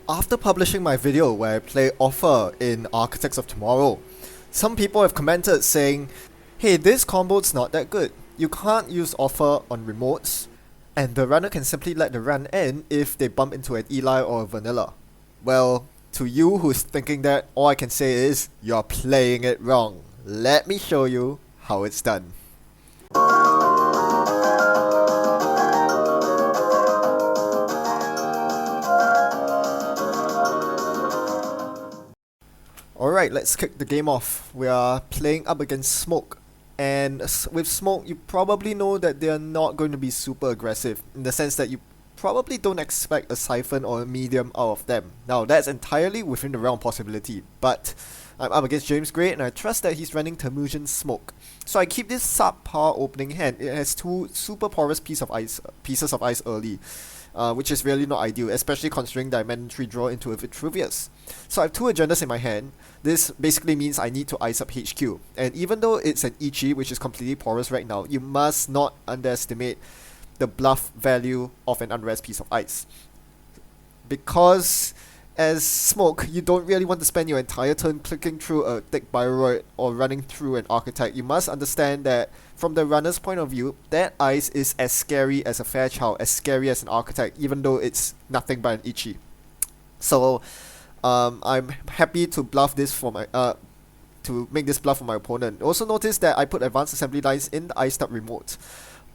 After publishing my video where I play Offer in Architects of Tomorrow, some people have commented saying, hey, this combo's not that good. You can't use Offer on remotes, and the runner can simply let the run end if they bump into an Eli or a Vanilla. Well, to you who's thinking that, all I can say is, you're playing it wrong. Let me show you how it's done. Alright, let's kick the game off. We are playing up against Smoke. And with Smoke, you probably know that they are not going to be super aggressive, in the sense that you probably don't expect a Siphon or a Medium out of them. Now, that's entirely within the realm possibility, but I'm up against James Gray, and I trust that he's running Termusian Smoke. So I keep this subpar opening hand. It has two super porous pieces of ice early, which is really not ideal, especially considering that I mandatory draw into a Vitruvius. So I have two agendas in my hand. This basically means I need to ice up HQ. And even though it's an Ichi, which is completely porous right now, you must not underestimate the bluff value of an unrest piece of ice. Because as Smoke, you don't really want to spend your entire turn clicking through a thick Bioroid or running through an Architect. You must understand that from the runner's point of view, that ice is as scary as a Fairchild, as scary as an Architect, even though it's nothing but an Ichi. So I'm happy to bluff this for my to make this bluff for my opponent. Also notice that I put advanced assembly lines in the iced up remote.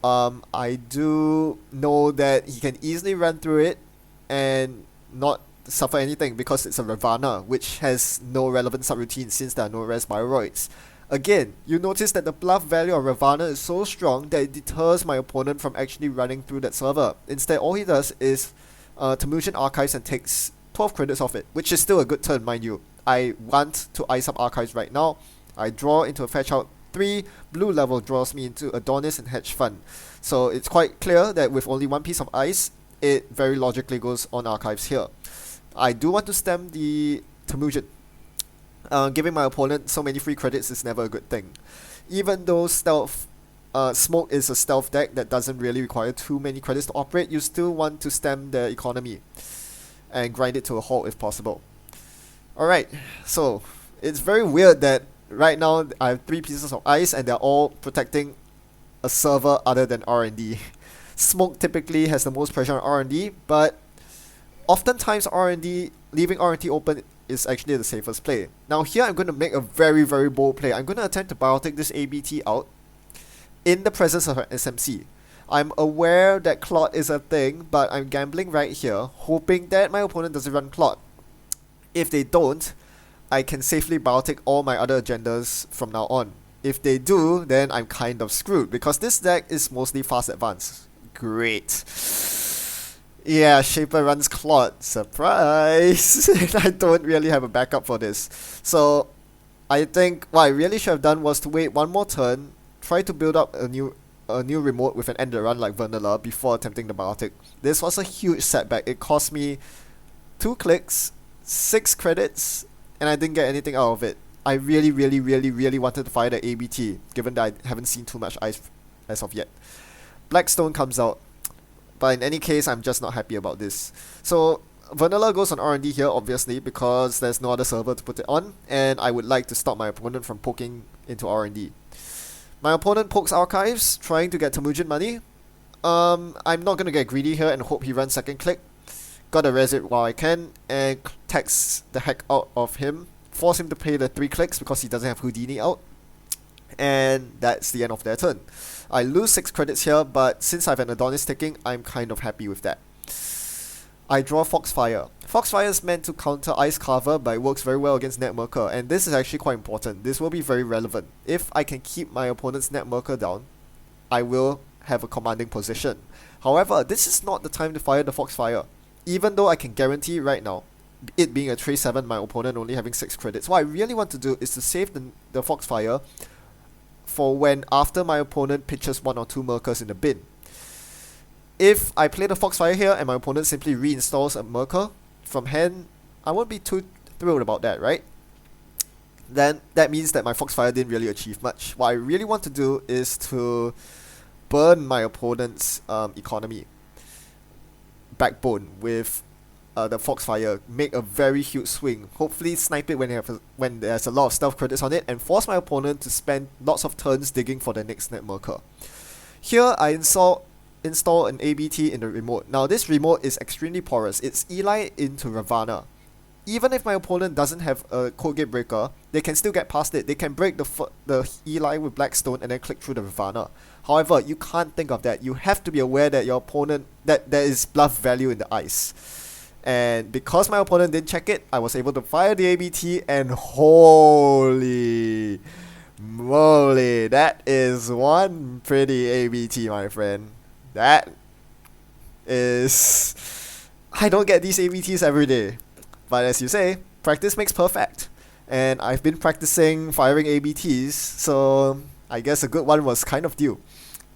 I do know that he can easily run through it and not suffer anything because it's a Ravana, which has no relevant subroutine since there are no res Bioroids. Again, you notice that the bluff value of Ravana is so strong that it deters my opponent from actually running through that server. Instead, all he does is Termusian Archives and takes 12 credits off it, which is still a good turn, mind you. I want to ice up Archives right now. I draw into a Fairchild 3, blue level draws me into Adonis and Hedge Fund. So it's quite clear that with only one piece of ice, it very logically goes on Archives here. I do want to stem the Termusian. Giving my opponent so many free credits is never a good thing. Even though stealth Smoke is a stealth deck that doesn't really require too many credits to operate, you still want to stem the economy and grind it to a halt if possible. Alright, so it's very weird that right now I have 3 pieces of ice and they're all protecting a server other than R&D. Smoke typically has the most pressure on R&D, but oftentimes leaving R&D open is actually the safest play. Now here I'm going to make a very bold play. I'm going to attempt to biotic this ABT out in the presence of an SMC. I'm aware that Clot is a thing, but I'm gambling right here, hoping that my opponent doesn't run Clot. If they don't, I can safely biotic all my other agendas from now on. If they do, then I'm kind of screwed, because this deck is mostly fast advance. Great. Yeah, Shaper runs Clot. Surprise! I don't really have a backup for this. So, I think what I really should have done was to wait one more turn, try to build up a new remote with an end run like Vanilla before attempting the biotic. This was a huge setback. It cost me 2 clicks, 6 credits, and I didn't get anything out of it. I really wanted to fire the ABT, given that I haven't seen too much ice as of yet. Blackstone comes out, but in any case, I'm just not happy about this. So Vanilla goes on R&D here, obviously, because there's no other server to put it on, and I would like to stop my opponent from poking into R&D. My opponent pokes Archives, trying to get Termusian money. I'm not going to get greedy here and hope he runs second click. Gotta res it while I can, and tax the heck out of him. Force him to pay the 3 clicks because he doesn't have Houdini out. And that's the end of their turn. I lose 6 credits here, but since I have an Adonis ticking, I'm kind of happy with that. I draw Foxfire. Foxfire is meant to counter Ice Carver, but it works very well against Netmerker, and this is actually quite important. This will be very relevant. If I can keep my opponent's Netmerker down, I will have a commanding position. However, this is not the time to fire the Foxfire. Even though I can guarantee right now, it being a Tray 7, my opponent only having 6 credits, what I really want to do is to save the Foxfire for when after my opponent pitches 1 or 2 Merkers in the bin. If I play the Foxfire here and my opponent simply reinstalls a Merker from hand, I won't be too thrilled about that, right? Then that means that my Foxfire didn't really achieve much. What I really want to do is to burn my opponent's economy backbone with the Foxfire, make a very huge swing. Hopefully snipe it when there's a lot of stealth credits on it, and force my opponent to spend lots of turns digging for the next net marker. Here I install an ABT in the remote. Now this remote is extremely porous. It's Eli into Ravana. Even if my opponent doesn't have a code gate breaker, they can still get past it. They can break the Eli with Blackstone and then click through the Ravana. However, you can't think of that. You have to be aware that your opponent, that there is bluff value in the ice. And because my opponent didn't check it, I was able to fire the ABT, and holy moly, that is one pretty ABT, my friend. That is... I don't get these ABTs every day. But as you say, practice makes perfect. And I've been practicing firing ABTs, so I guess a good one was kind of due.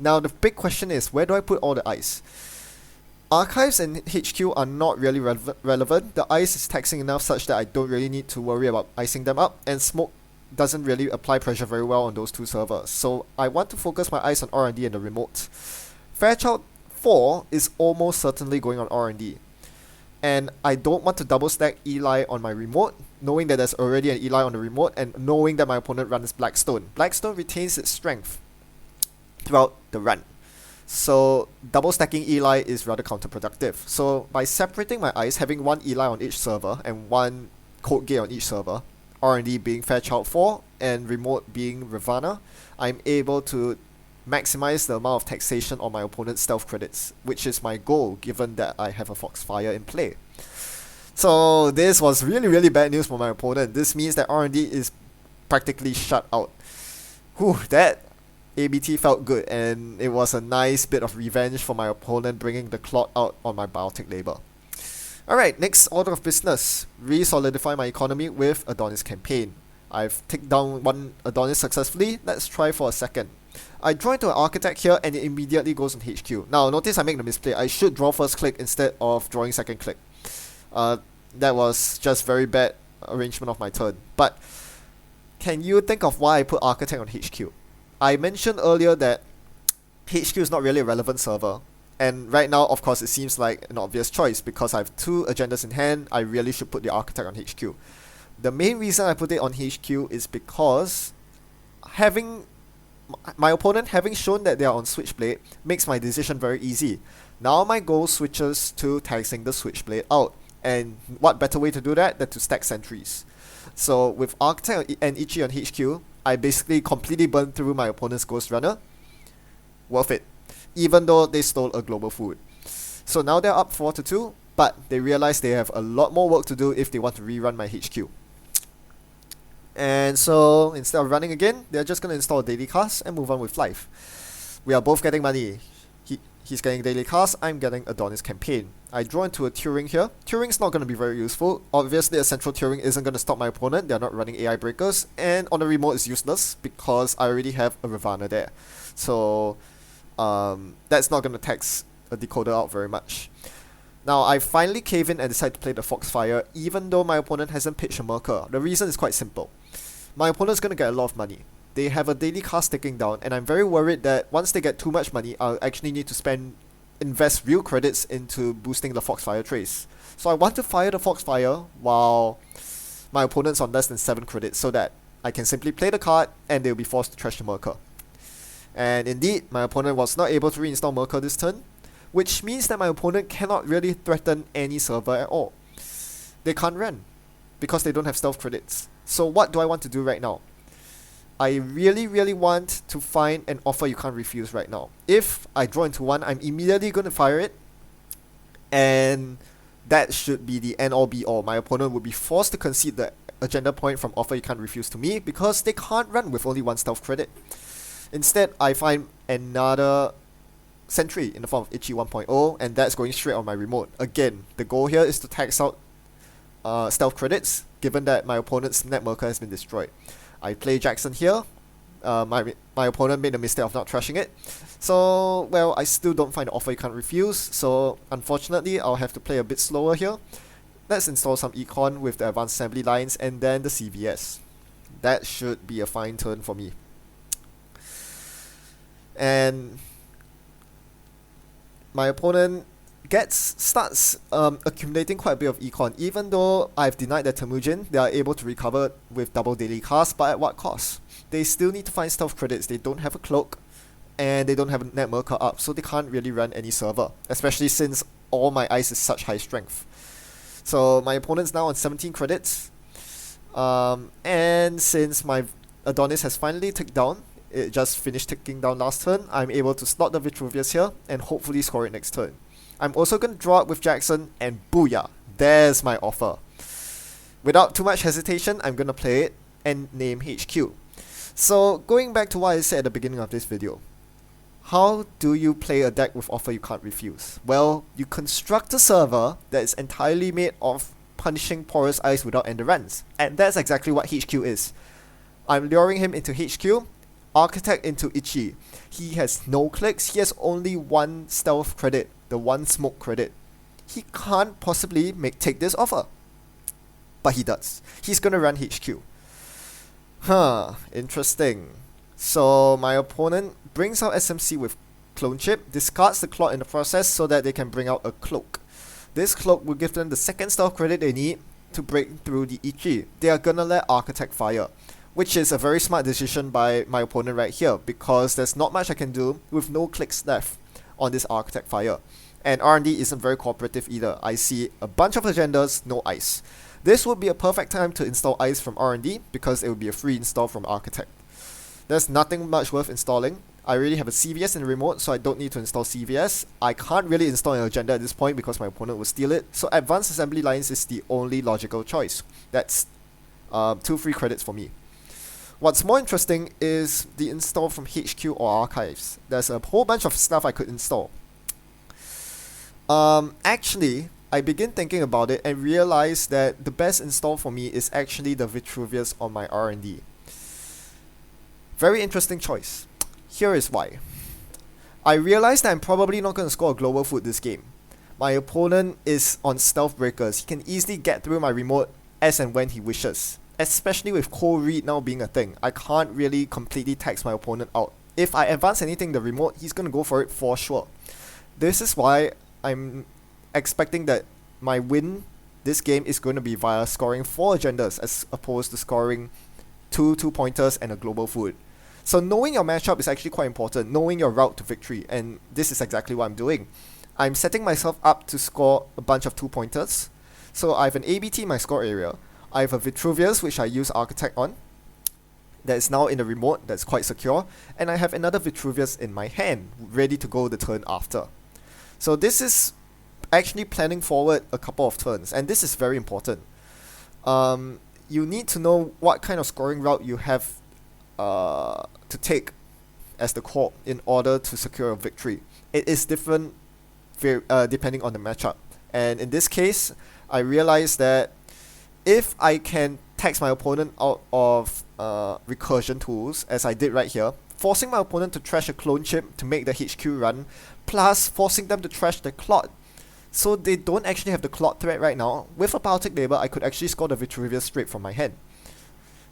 Now the big question is, where do I put all the ice? Archives and HQ are not really relevant. The ice is taxing enough such that I don't really need to worry about icing them up, and smoke doesn't really apply pressure very well on those two servers. So I want to focus my ice on R&D and the remote. Fairchild 4 is almost certainly going on R&D. And I don't want to double stack Eli on my remote, knowing that there's already an Eli on the remote, and knowing that my opponent runs Blackstone. Blackstone retains its strength throughout the run. So double stacking Eli is rather counterproductive. So by separating my ice, having one Eli on each server and one code gate on each server, R&D being Fairchild 4 and remote being Ravana, I'm able to maximize the amount of taxation on my opponent's stealth credits, which is my goal given that I have a Foxfire in play. So this was really bad news for my opponent. This means that R&D is practically shut out. Whew, that ABT felt good, and it was a nice bit of revenge for my opponent bringing the clot out on my Biotic label. Alright, next order of business. Re-solidify my economy with Adonis campaign. I've ticked down one Adonis successfully. Let's try for a second. I draw into an Architect here, and it immediately goes on HQ. Now notice I make the misplay. I should draw first click instead of drawing second click. That was just very bad arrangement of my turn. But can you think of why I put Architect on HQ? I mentioned earlier that HQ is not really a relevant server. And right now, of course, it seems like an obvious choice because I have two agendas in hand. I really should put the Architect on HQ. The main reason I put it on HQ is because my opponent having shown that they are on Switchblade makes my decision very easy. Now my goal switches to taxing the Switchblade out. And what better way to do that than to stack sentries? So with Architect and Ichi on HQ, I basically completely burned through my opponent's Ghost Runner. Worth it. Even though they stole a global food. So now they're up 4-2, but they realize they have a lot more work to do if they want to rerun my HQ. And so instead of running again, they're just going to install a daily cast and move on with life. We are both getting money. He's getting daily cast, I'm getting Adonis campaign. I draw into a Turing here. Turing's not going to be very useful. Obviously a central Turing isn't going to stop my opponent. They're not running AI breakers. And on the remote it's useless because I already have a Ravana there. So that's not going to tax a decoder out very much. Now I finally cave in and decide to play the Foxfire even though my opponent hasn't pitched a Merker. The reason is quite simple. My opponent's going to get a lot of money. They have a daily cast ticking down, and I'm very worried that once they get too much money, I'll actually need to invest real credits into boosting the Foxfire trace. So I want to fire the Foxfire while my opponent's on less than 7 credits so that I can simply play the card and they'll be forced to trash the Merker. And indeed, my opponent was not able to reinstall Merker this turn, which means that my opponent cannot really threaten any server at all. They can't run because they don't have stealth credits. So what do I want to do right now? I really want to find an offer you can't refuse right now. If I draw into one, I'm immediately going to fire it. And that should be the end all be all. My opponent would be forced to concede the agenda point from offer you can't refuse to me because they can't run with only one stealth credit. Instead, I find another sentry in the form of Ichi 1.0, and that's going straight on my remote. Again, the goal here is to tax out stealth credits given that my opponent's net Merker has been destroyed. I play Jackson here. My opponent made the mistake of not trashing it. So, well, I still don't find an offer you can't refuse. So, unfortunately, I'll have to play a bit slower here. Let's install some econ with the advanced assembly lines and then the CVS. That should be a fine turn for me. And my opponent starts accumulating quite a bit of econ. Even though I've denied their Temujin, they are able to recover with double daily cast, but at what cost? They still need to find stealth credits. They don't have a cloak, and they don't have a net merker up, so they can't really run any server, especially since all my ice is such high strength. So my opponent's now on 17 credits, and since my Adonis has finally ticked down, it just finished ticking down last turn, I'm able to slot the Vitruvius here and hopefully score it next turn. I'm also going to draw it with Jackson, and booyah, there's my offer. Without too much hesitation, I'm going to play it and name HQ. So going back to what I said at the beginning of this video, how do you play a deck with offer you can't refuse? Well, you construct a server that is entirely made of punishing porous ice without endurance, and that's exactly what HQ is. I'm luring him into HQ, Architect into Ichi. He has no clicks, he has only one stealth credit, the one smoke credit. He can't possibly take this offer. But he does. He's gonna run HQ. Interesting. So my opponent brings out SMC with Clone Chip, discards the Clot in the process so that they can bring out a Cloak. This Cloak will give them the second stealth credit they need to break through the Ichi. They are gonna let Architect fire, which is a very smart decision by my opponent right here, because there's not much I can do with no clicks left on this Architect fire. And R&D isn't very cooperative either. I see a bunch of agendas, no ice. This would be a perfect time to install ice from R&D because it would be a free install from Architect. There's nothing much worth installing. I already have a CVS in the remote, so I don't need to install CVS. I can't really install an agenda at this point because my opponent will steal it, so Advanced Assembly Lines is the only logical choice. That's 2 free credits for me. What's more interesting is the install from HQ or Archives. There's a whole bunch of stuff I could install. Actually, I begin thinking about it and realize that the best install for me is actually the Vitruvius on my R&D. Very interesting choice. Here is why. I realize that I'm probably not going to score a global foot this game. My opponent is on stealth breakers. He can easily get through my remote as and when he wishes. Especially with cold read now being a thing. I can't really completely tax my opponent out. If I advance anything in the remote, he's going to go for it for sure. This is why I'm expecting that my win this game is going to be via scoring 4 agendas as opposed to scoring 2 2-pointers and a global food. So knowing your matchup is actually quite important, knowing your route to victory, and this is exactly what I'm doing. I'm setting myself up to score a bunch of 2-pointers. So I have an ABT in my score area. I have a Vitruvius, which I use Architect on, that is now in the remote, that's quite secure, and I have another Vitruvius in my hand, ready to go the turn after. So this is actually planning forward a couple of turns, and this is very important. You need to know what kind of scoring route you have to take as the core in order to secure a victory. It is different depending on the matchup, and in this case, I realized that if I can tax my opponent out of recursion tools, as I did right here, forcing my opponent to trash a Clone Chip to make the HQ run, plus forcing them to trash the Clot, so they don't actually have the Clot threat right now, with a Biotic Label, I could actually score the Vitruvius straight from my hand.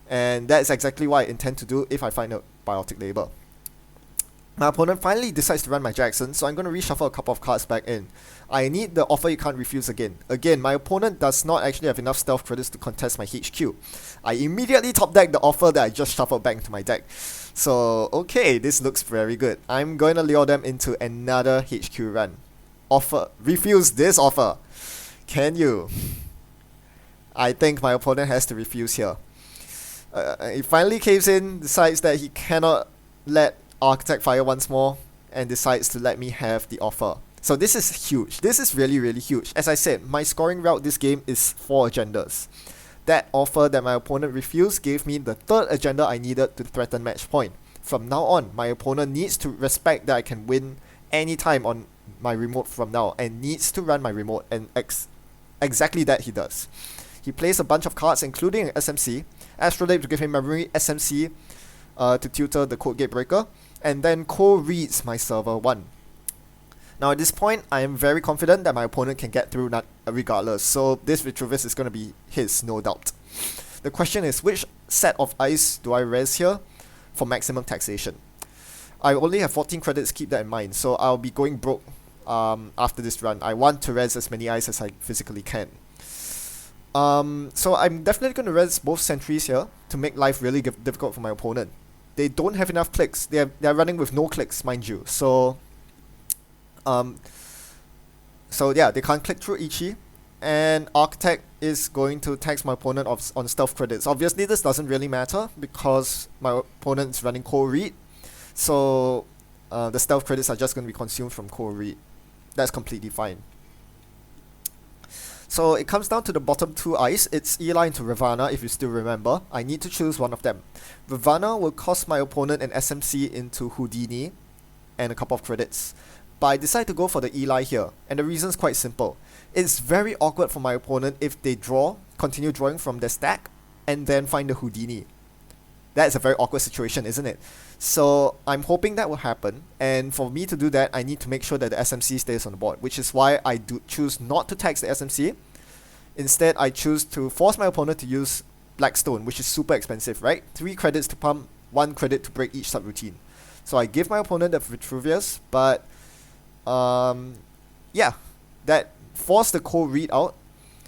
And that's exactly what I intend to do if I find a Biotic Label. My opponent finally decides to run my Jackson, so I'm going to reshuffle a couple of cards back in. I need the offer you can't refuse again. Again, my opponent does not actually have enough stealth credits to contest my HQ. I immediately top deck the offer that I just shuffled back into my deck. So, okay, this looks very good. I'm going to lure them into another HQ run. Offer. Refuse this offer. Can you? I think my opponent has to refuse here. He finally caves in, decides that he cannot let Architect fire once more, and decides to let me have the offer. So this is huge. This is really, really huge. As I said, my scoring route this game is 4 agendas. That offer that my opponent refused gave me the 3rd agenda I needed to threaten match point. From now on, my opponent needs to respect that I can win anytime on my remote from now, and needs to run my remote, and exactly that he does. He plays a bunch of cards including an SMC, Astrolabe to give him memory, SMC to tutor the Code Gate Breaker, and then co-reads my server 1. Now at this point, I am very confident that my opponent can get through regardless, so this Vitruvius is going to be his, no doubt. The question is, which set of ice do I res here for maximum taxation? I only have 14 credits, keep that in mind, so I'll be going broke after this run. I want to res as many eyes as I physically can. So I'm definitely going to res both sentries here to make life really difficult for my opponent. They don't have enough clicks. They're running with no clicks, mind you. So yeah, they can't click through Ichi. And Architect is going to tax my opponent on stealth credits. Obviously, this doesn't really matter because my opponent is running Cold Read. So the stealth credits are just going to be consumed from Cold Read. That's completely fine. So it comes down to the bottom two eyes. It's Eli into Ravana, if you still remember. I need to choose one of them. Ravana will cost my opponent an SMC into Houdini and a couple of credits. But I decide to go for the Eli here, and the reason is quite simple. It's very awkward for my opponent if they continue drawing from their stack, and then find the Houdini. That's a very awkward situation, isn't it? So I'm hoping that will happen, and for me to do that, I need to make sure that the SMC stays on the board, which is why I do choose not to tax the SMC. Instead, I choose to force my opponent to use Blackstone, which is super expensive, right? 3 credits to pump, 1 credit to break each subroutine. So I give my opponent the Vitruvius, but yeah, that force the Cold Read out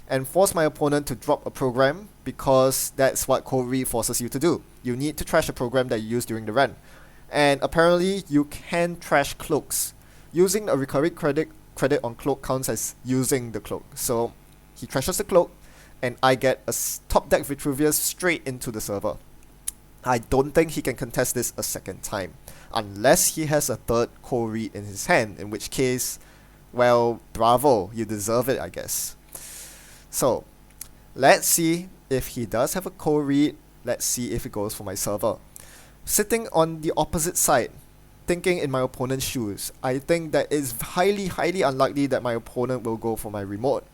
and force my opponent to drop a program, because that's what Cold Read forces you to do. You need to trash a program that you use during the run. And apparently you can trash cloaks. Using a recurring credit on cloak counts as using the cloak. So he trashes the cloak and I get a top deck Vitruvius straight into the server. I don't think he can contest this a second time, unless he has a third Cold Read in his hand, in which case, well, bravo, you deserve it, I guess. So, let's see if he does have a Cold Read. Let's see if it goes for my server. Sitting on the opposite side, thinking in my opponent's shoes, I think that it's highly unlikely that my opponent will go for my remote.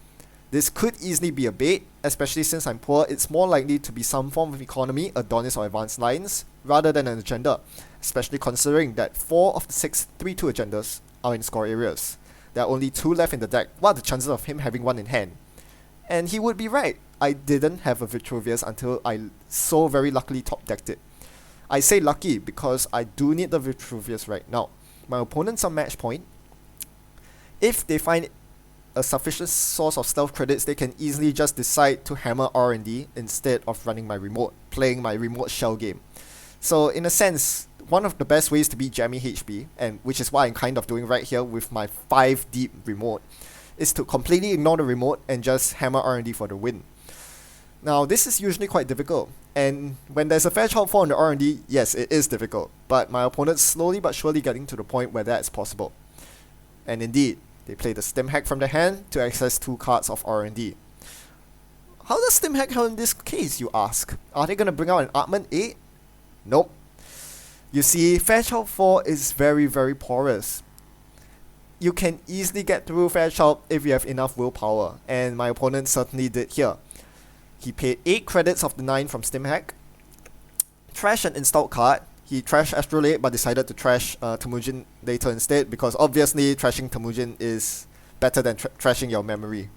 This could easily be a bait, especially since I'm poor. It's more likely to be some form of economy, Adonis or advanced lines, rather than an agenda, especially considering that 4 of the 6 3-2 agendas are in score areas. There are only 2 left in the deck. What are the chances of him having 1 in hand? And he would be right. I didn't have a Vitruvius until I so very luckily top decked it. I say lucky because I do need the Vitruvius right now. My opponents are match point. If they find a sufficient source of stealth credits, they can easily just decide to hammer R&D instead of running my remote, playing my remote shell game. So in a sense, one of the best ways to beat Jammy HB, and which is what I'm kind of doing right here with my 5 deep remote, is to completely ignore the remote and just hammer R&D for the win. Now this is usually quite difficult, and when there's a Fairchild 4 on the R&D, yes, it is difficult, but my opponent's slowly but surely getting to the point where that's possible. And indeed, they play the Stim Hack from their hand to access 2 cards of R&D. How does Stim Hack help in this case, you ask? Are they going to bring out an Artman 8? Nope. You see, Fairchild 4 is very porous. You can easily get through Fairchild if you have enough willpower, and my opponent certainly did here. He paid 8 credits of the 9 from Stim Hack, trashed an installed card. He trashed Astrolabe but decided to trash Temujin later instead, because obviously trashing Temujin is better than trashing your memory.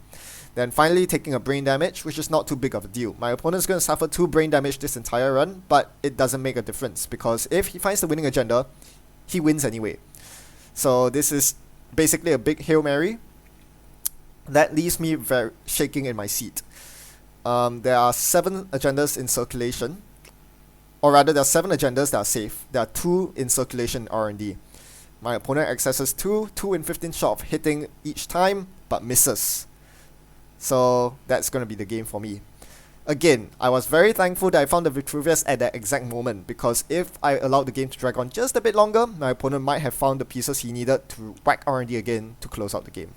Then finally taking a brain damage, which is not too big of a deal. My opponent's going to suffer 2 brain damage this entire run, but it doesn't make a difference, because if he finds the winning agenda, he wins anyway. So this is basically a big Hail Mary. That leaves me very shaking in my seat. There are 7 agendas in circulation, or rather there are 7 agendas that are safe. There are 2 in circulation R&D. My opponent accesses 2 in 15 shot of hitting each time, but misses. So that's going to be the game for me. Again, I was very thankful that I found the Vitruvius at that exact moment, because if I allowed the game to drag on just a bit longer, my opponent might have found the pieces he needed to whack R&D again to close out the game.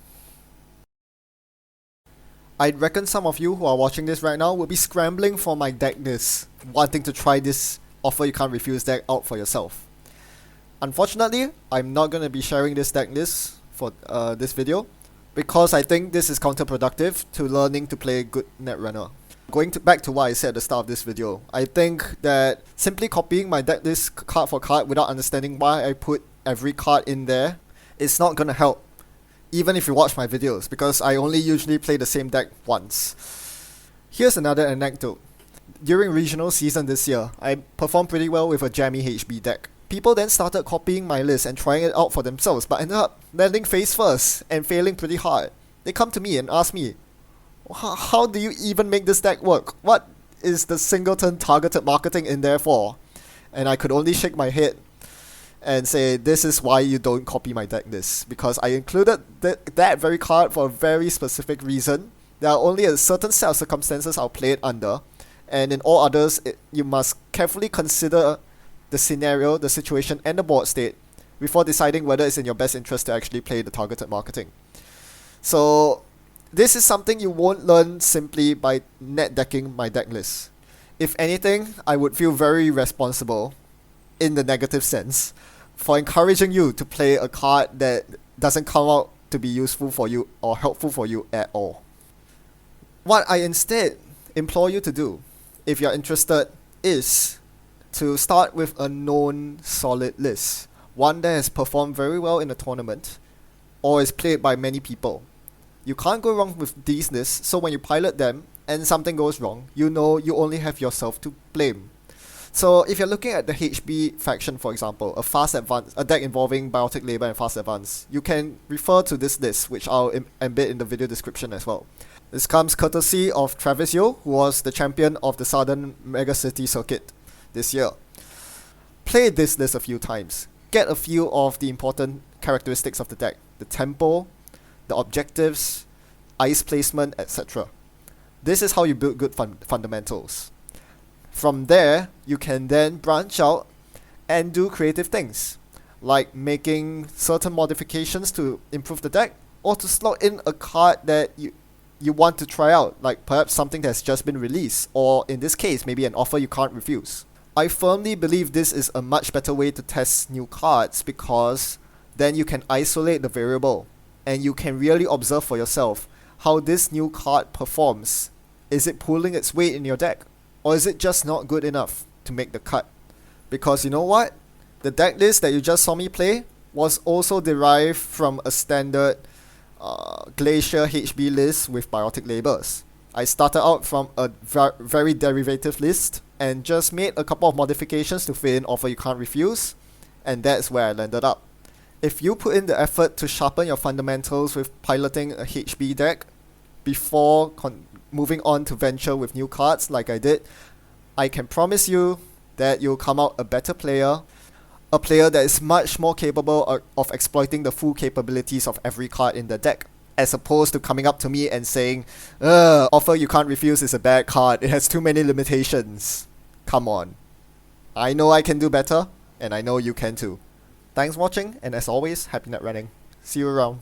I reckon some of you who are watching this right now will be scrambling for my deck list, wanting to try this offer you can't refuse deck out for yourself. Unfortunately, I'm not going to be sharing this deck list for this video, because I think this is counterproductive to learning to play good Netrunner. Going back to what I said at the start of this video, I think that simply copying my deck list card for card without understanding why I put every card in there is not going to help, even if you watch my videos, because I only usually play the same deck once. Here's another anecdote. During regional season this year, I performed pretty well with a Jammy HB deck. People then started copying my list and trying it out for themselves, but ended up landing face first and failing pretty hard. They come to me and ask me, how do you even make this deck work? What is the singleton targeted marketing in there for? And I could only shake my head and say, this is why you don't copy my deck list, because I included that very card for a very specific reason. There are only a certain set of circumstances I'll play it under, and in all others, you must carefully consider the scenario, the situation, and the board state before deciding whether it's in your best interest to actually play the targeted marketing. So this is something you won't learn simply by net decking my deck list. If anything, I would feel very responsible, in the negative sense, for encouraging you to play a card that doesn't come out to be useful for you or helpful for you at all. What I instead implore you to do, if you're interested, is to start with a known solid list. One that has performed very well in a tournament or is played by many people. You can't go wrong with these lists, so when you pilot them and something goes wrong, you know you only have yourself to blame. So if you're looking at the HB faction, for example, a deck involving Biotic Labor and Fast Advance, you can refer to this list, which I'll embed in the video description as well. This comes courtesy of Travis Yo, who was the champion of the Southern Mega City Circuit this year. Play this list a few times. Get a feel of the important characteristics of the deck, the tempo, the objectives, ice placement, etc. This is how you build good fundamentals. From there, you can then branch out and do creative things, like making certain modifications to improve the deck, or to slot in a card that you want to try out, like perhaps something that's just been released, or in this case, maybe an offer you can't refuse. I firmly believe this is a much better way to test new cards, because then you can isolate the variable and you can really observe for yourself how this new card performs. Is it pulling its weight in your deck? Or is it just not good enough to make the cut? Because you know what? The deck list that you just saw me play was also derived from a standard Glacier HB list with Biotic Labors. I started out from a very derivative list and just made a couple of modifications to fit in offer you can't refuse, and that's where I landed up. If you put in the effort to sharpen your fundamentals with piloting a HB deck before moving on to venture with new cards like I did, I can promise you that you'll come out a better player, a player that is much more capable of exploiting the full capabilities of every card in the deck, as opposed to coming up to me and saying, offer you can't refuse is a bad card, it has too many limitations. Come on. I know I can do better, and I know you can too. Thanks for watching, and as always, happy net running. See you around.